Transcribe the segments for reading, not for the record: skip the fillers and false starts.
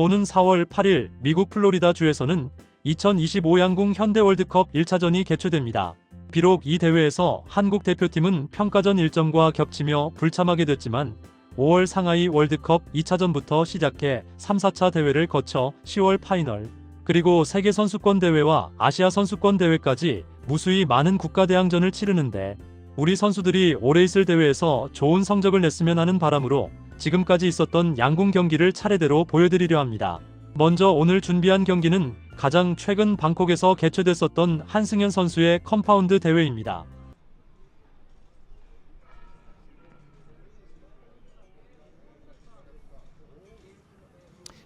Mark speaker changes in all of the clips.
Speaker 1: 오는 4월 8일 미국 플로리다 주에서는 2025 양궁 현대 월드컵 1차전이 개최됩니다. 비록 이 대회에서 한국 대표팀은 평가전 일정과 겹치며 불참하게 됐지만 5월 상하이 월드컵 2차전부터 시작해 3, 4차 대회를 거쳐 10월 파이널, 그리고 세계 선수권 대회와 아시아 선수권 대회까지 무수히 많은 국가대항전을 치르는데 우리 선수들이 올해 있을 대회에서 좋은 성적을 냈으면 하는 바람으로 지금까지 있었던 양궁 경기를 차례대로 보여드리려 합니다. 먼저 오늘 준비한 경기는 가장 최근 방콕에서 개최됐었던 한승현 선수의 컴파운드 대회입니다.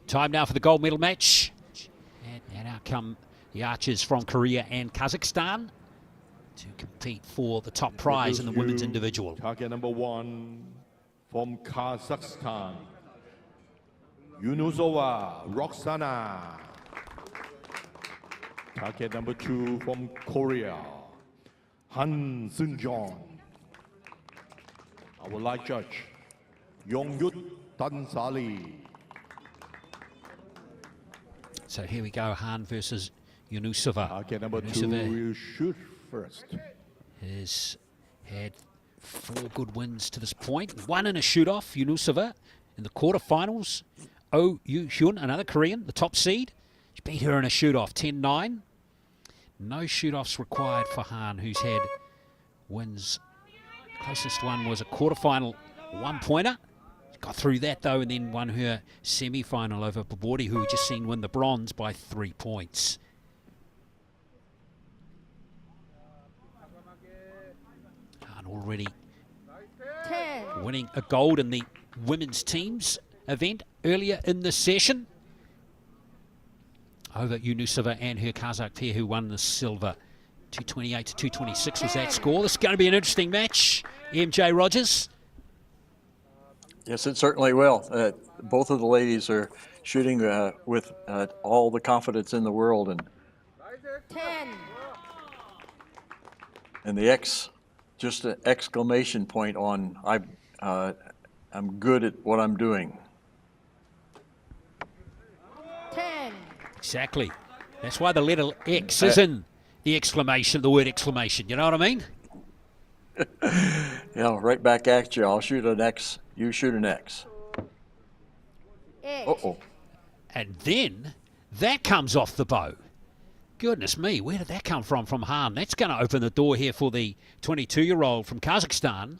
Speaker 2: Time now for the gold medal match. And out come the archers from Korea and Kazakhstan to compete for the top prize in the women's individual.
Speaker 3: Target number 1 from Kazakhstan, Yunusova Roxana. Target number 2 from Korea, Han Seung-jeon. Our light judge, Yongyut Dansali.
Speaker 2: So here we go, Han versus Yunusova.
Speaker 3: Target number 2
Speaker 2: Yunusova
Speaker 3: will shoot first.
Speaker 2: has had 4 good wins to this point. One in a shoot-off, Yunusova, in the quarterfinals. Oh Yoo-hyun, another Korean, the top seed. She beat her in a shoot-off, 10-9. No shoot-offs required for Han, who's had wins. Closest one was a quarterfinal one-pointer. Got through that though, and then won her semi-final over Babori, who we just seen win the bronze by 3 points. Han already winning a gold in the women's teams event earlier in the session over Yunusova and her Kazakh pair, who won the silver. 228 to 226 was that score. This is going to be an interesting match. MJ Rogers.
Speaker 4: Yes, it certainly will. Both of the ladies are shooting with all the confidence in the world, and the just an exclamation point on I'm good at what I'm doing.
Speaker 2: Exactly. That's why the letter X is in the exclamation, the word exclamation. You know what I mean?
Speaker 4: Yeah, right back at you. I'll shoot an X. You shoot an X. Uh-oh.
Speaker 2: And then that comes off the bow. Goodness me, where did that come from Han? That's going to open the door here for the 22-year-old from Kazakhstan.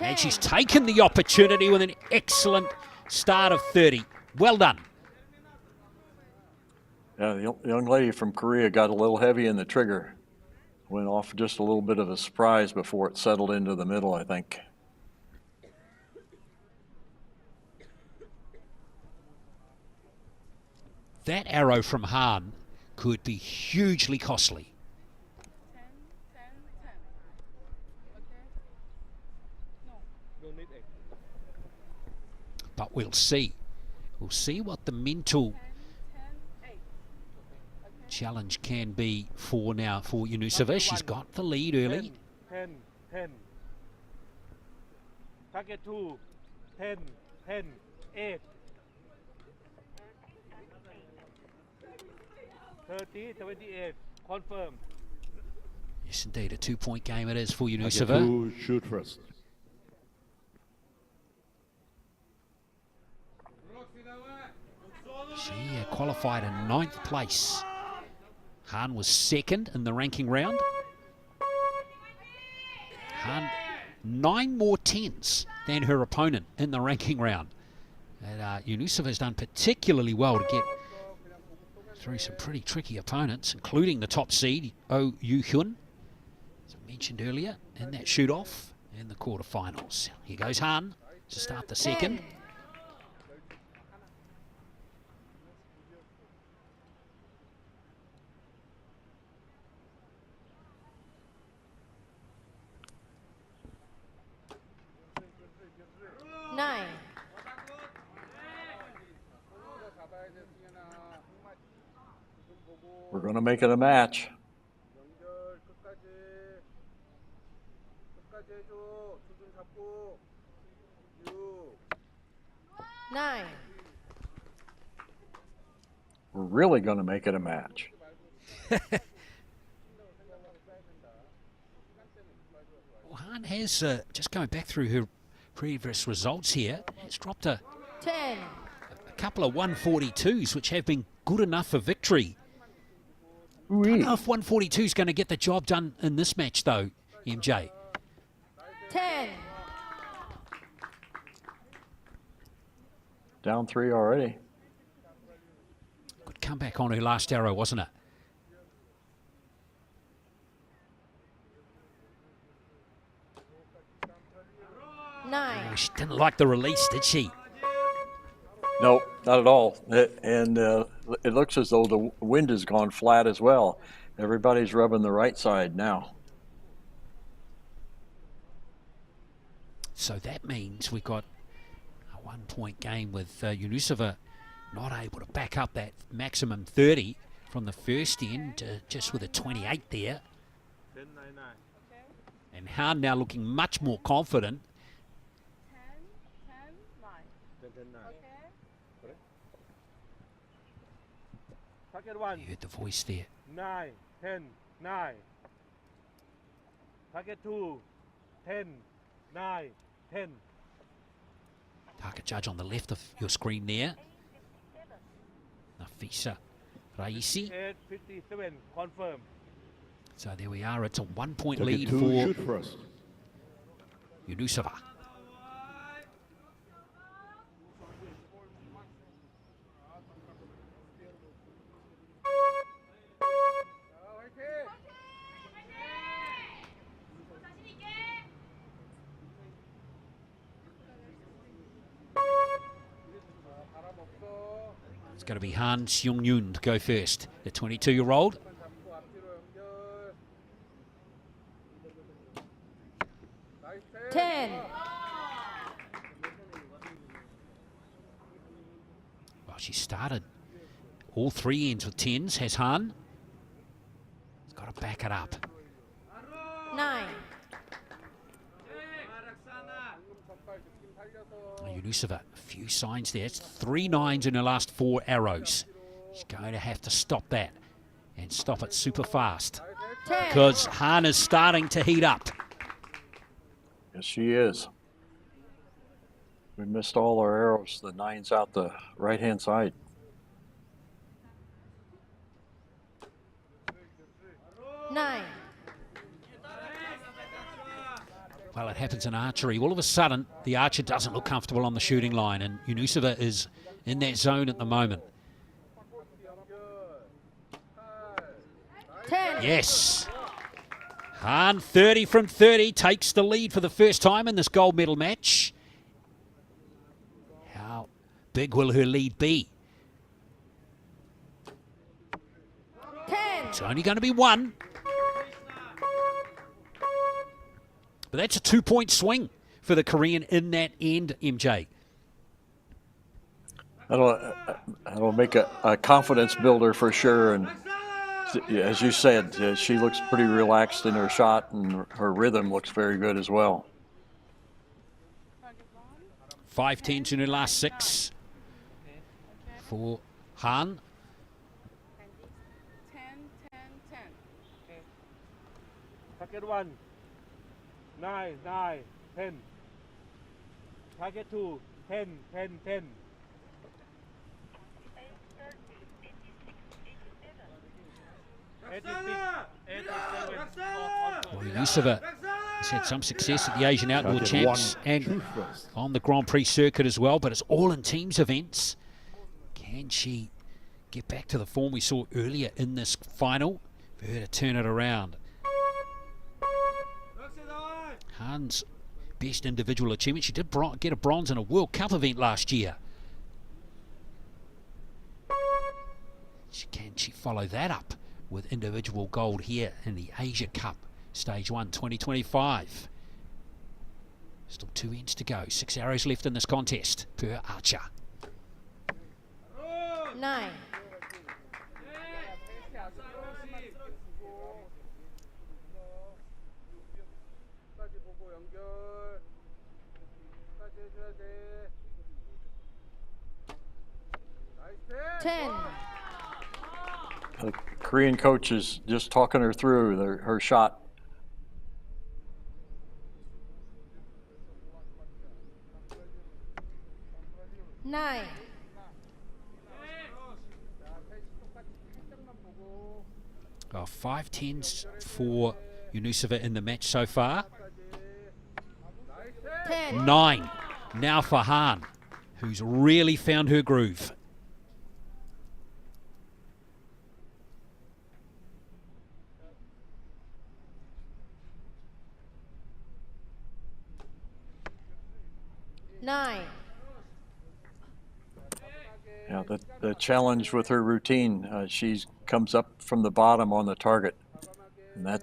Speaker 2: And she's taken the opportunity with an excellent start of 30. Well done.
Speaker 4: Yeah, the young lady from Korea got a little heavy in the trigger. Went off just a little bit of a surprise before it settled into the middle, I think.
Speaker 2: That arrow from Han could be hugely costly. But we'll see. We'll see what the mental challenge can be for now for Yunusova. She's got the lead early.
Speaker 5: 10, 10. Target 2, 10, 10, 8. 30, 28. Confirm.
Speaker 2: Yes, indeed. A 2-point game it is for
Speaker 3: Target
Speaker 2: Yunusova.
Speaker 3: 2 shoot first.
Speaker 2: She qualified in 9th place. Han was second in the ranking round. Han 9 more 10s than her opponent in the ranking round. And Yunusova has done particularly well to get through some pretty tricky opponents, including the top seed, Oh Yoo-hyun, as I mentioned earlier, in that shoot-off in the quarterfinals. Here goes Han to start the second.
Speaker 4: We're going to make it a match.
Speaker 6: 9.
Speaker 4: We're really going to make it a match.
Speaker 2: Well, Han has, just going back through her previous results here, has dropped a
Speaker 6: 10.
Speaker 2: couple of 142s, which have been good enough for victory. I
Speaker 4: Ooh-wee.
Speaker 2: don't know if 142 is going to get the job done in this match, though, MJ.
Speaker 6: 10.
Speaker 4: Down 3 already.
Speaker 2: Good comeback on her last arrow, wasn't it?
Speaker 6: 9.
Speaker 2: Oh, she didn't like the release, did she?
Speaker 4: Nope, not at all. It looks as though the wind has gone flat as well. Everybody's rubbing the right side now.
Speaker 2: So that means we've got a 1-point game with Yunusova not able to back up that maximum 30 from the first end, just with a 28 there.
Speaker 5: 10, 9, 9.
Speaker 2: And Han now looking much more confident.
Speaker 5: 10, 10, 9. Target 1.
Speaker 2: You heard the voice there.
Speaker 5: 9, 10, 9. Target 2. 10, 9, 10.
Speaker 2: Target judge on the left of your screen there. Nafisa Raisi.
Speaker 5: 8, 57. Confirm.
Speaker 2: So there we are. It's a 1-point
Speaker 3: Target
Speaker 2: lead
Speaker 3: 2,
Speaker 2: for
Speaker 3: shoot first.
Speaker 2: Yunusova. It's going to be Han Seung-yoon to go first, the 22-year-old.
Speaker 6: Ten.
Speaker 2: Well, she started all 3 ends with 10s, has Han. He's got to back it up.
Speaker 6: 9.
Speaker 2: Yunusova, a few signs there. It's 3 9s in her last 4 arrows. She's going to have to stop that and stop it super fast
Speaker 6: 10.
Speaker 2: because Han is starting to heat up.
Speaker 4: Yes, she is. We missed all our arrows, the 9s out the right-hand side.
Speaker 6: Nine.
Speaker 2: Well, it happens in archery. All of a sudden, the archer doesn't look comfortable on the shooting line, and Yunusova is in that zone at the moment.
Speaker 6: 10.
Speaker 2: Yes. Han, 30 from 30, takes the lead for the first time in this gold medal match. How big will her lead be?
Speaker 6: 10.
Speaker 2: It's only going to be 1. But that's a 2-point swing for the Korean in that end, MJ.
Speaker 4: That'll make a confidence builder for sure. And as you said, she looks pretty relaxed in her shot, and her rhythm looks very good as well.
Speaker 2: 5 10s in her last 6 for Han.
Speaker 7: 10, 10, 10.
Speaker 5: Target 1. 9, 9, 10. Target 2. 10, 10, 10.
Speaker 2: Well, Yunusova has had some success at the Asian Outdoor
Speaker 3: Target
Speaker 2: Champs
Speaker 3: 1,
Speaker 2: and
Speaker 3: shoot first.
Speaker 2: on the Grand Prix circuit as well, but it's all in teams events. Can she get back to the form we saw earlier in this final for her to turn it around? Han's best individual achievement. She did get a bronze in a World Cup event last year. Can she follow that up with individual gold here in the Asia Cup Stage 1 2025? Still 2 ends to go. 6 arrows left in this contest per archer.
Speaker 6: 9. 10,
Speaker 4: The Korean coach is just talking her through her shot.
Speaker 6: nine,
Speaker 2: 5-10s for Yunusova in the match so far.
Speaker 6: 10,
Speaker 2: 9 now for Han, who's really found her groove.
Speaker 6: nine,
Speaker 4: Yeah, the challenge with her routine, she comes up from the bottom on the target, and that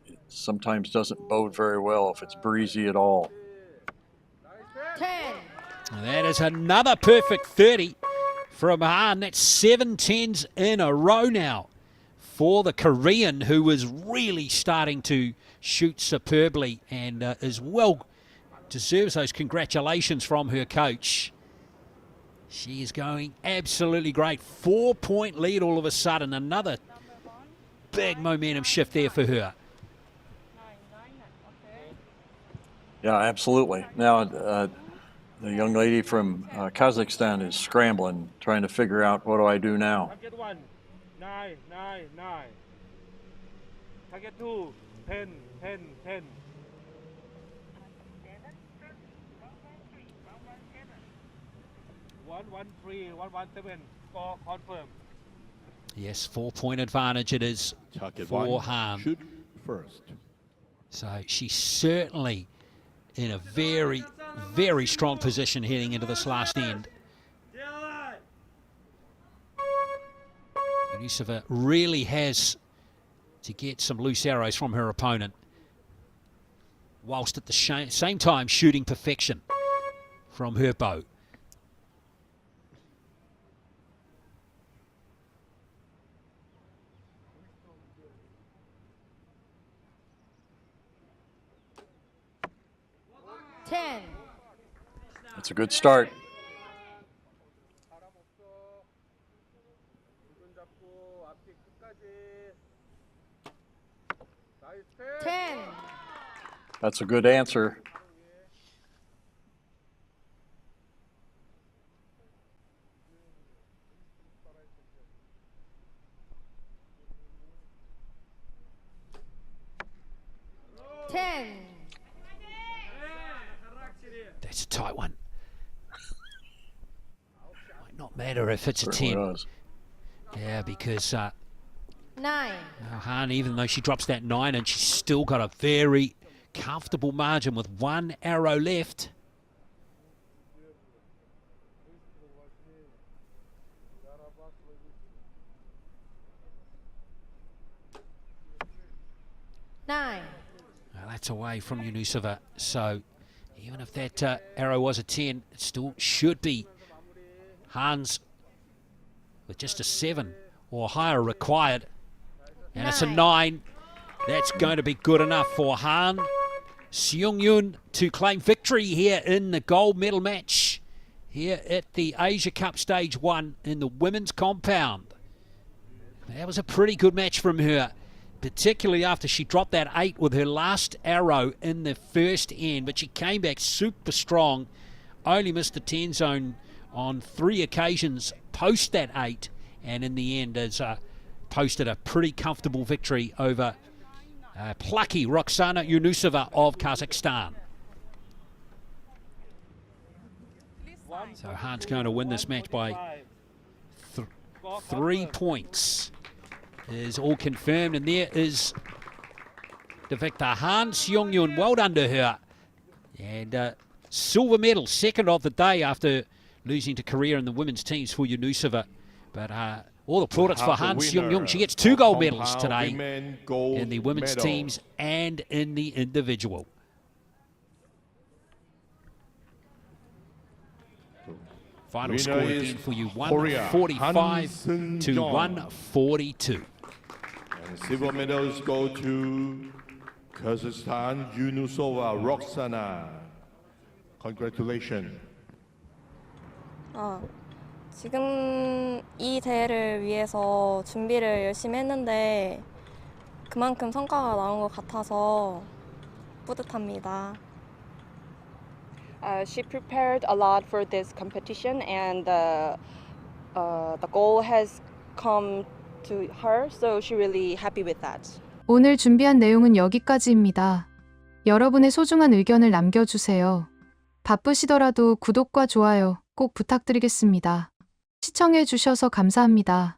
Speaker 4: it sometimes doesn't bode very well if it's breezy at all.
Speaker 6: 10,
Speaker 2: And that is another perfect 30 from Han. That's 7 10s in a row now for the Korean, who is really starting to shoot superbly and as well deserves those congratulations from her coach. She is going absolutely great. 4-point lead all of a sudden. Another big momentum shift there for her.
Speaker 4: Yeah, absolutely. Now, the young lady from Kazakhstan is scrambling, trying to figure out, what do I do now?
Speaker 5: Target 1, 9, 9, 9. Target 2, 10, 10, 10. 113, 117. Score confirm.
Speaker 2: Yes, 4-point advantage it is
Speaker 3: Target
Speaker 2: for
Speaker 3: 1,
Speaker 2: Han.
Speaker 3: shoot first.
Speaker 2: So she's certainly in a very, very strong position heading into this last end. Yunusova really has to get some loose arrows from her opponent, whilst at the same time shooting perfection from her bow.
Speaker 4: That's a good start.
Speaker 6: 10,
Speaker 4: That's a good answer.
Speaker 2: That's a tight one. Might not matter if it's a
Speaker 4: Certainly
Speaker 2: 10.
Speaker 4: does.
Speaker 2: Yeah, because
Speaker 6: 9,
Speaker 2: Han, even though she drops that 9, and she's still got a very comfortable margin with 1 arrow left.
Speaker 6: nine,
Speaker 2: Well, that's away from Yunusova, so even if that arrow was a 10, it still should be Han's with just a 7 or higher required. And it's a 9. That's going to be good enough for Han Seung-yun to claim victory here in the gold medal match here at the Asia Cup Stage 1 in the women's compound. That was a pretty good match from her, particularly after she dropped that 8 with her last arrow in the first end. But she came back super strong, only missed the 10 zone on 3 occasions post that 8, and in the end has posted a pretty comfortable victory over plucky Roxana Yunusova of Kazakhstan. So Han's going to win this match by 3 points. Is all confirmed, and there is the victor, Han Seung-yun. Well done to her. And silver medal, second of the day after losing to Korea in the women's teams for Yunusova. But all the plaudits for Han Seung-yun. She gets 2 gold medals today in the women's teams and in the individual. Final score again for you, 145 to 142.
Speaker 3: And silver medals go to Kazakhstan, Yunusova, Roxana. Congratulations.
Speaker 7: 지금 이 대회를 위해서 준비를 열심히 했는데 그만큼 성과가 나온 것 같아서 뿌듯합니다.
Speaker 8: She prepared a lot for this competition, and the goal has come to her, so she's really happy with that.
Speaker 9: 오늘 준비한 내용은 여기까지입니다. 여러분의 소중한 의견을 남겨주세요. 바쁘시더라도 구독과 좋아요 꼭 부탁드리겠습니다. 시청해주셔서 감사합니다.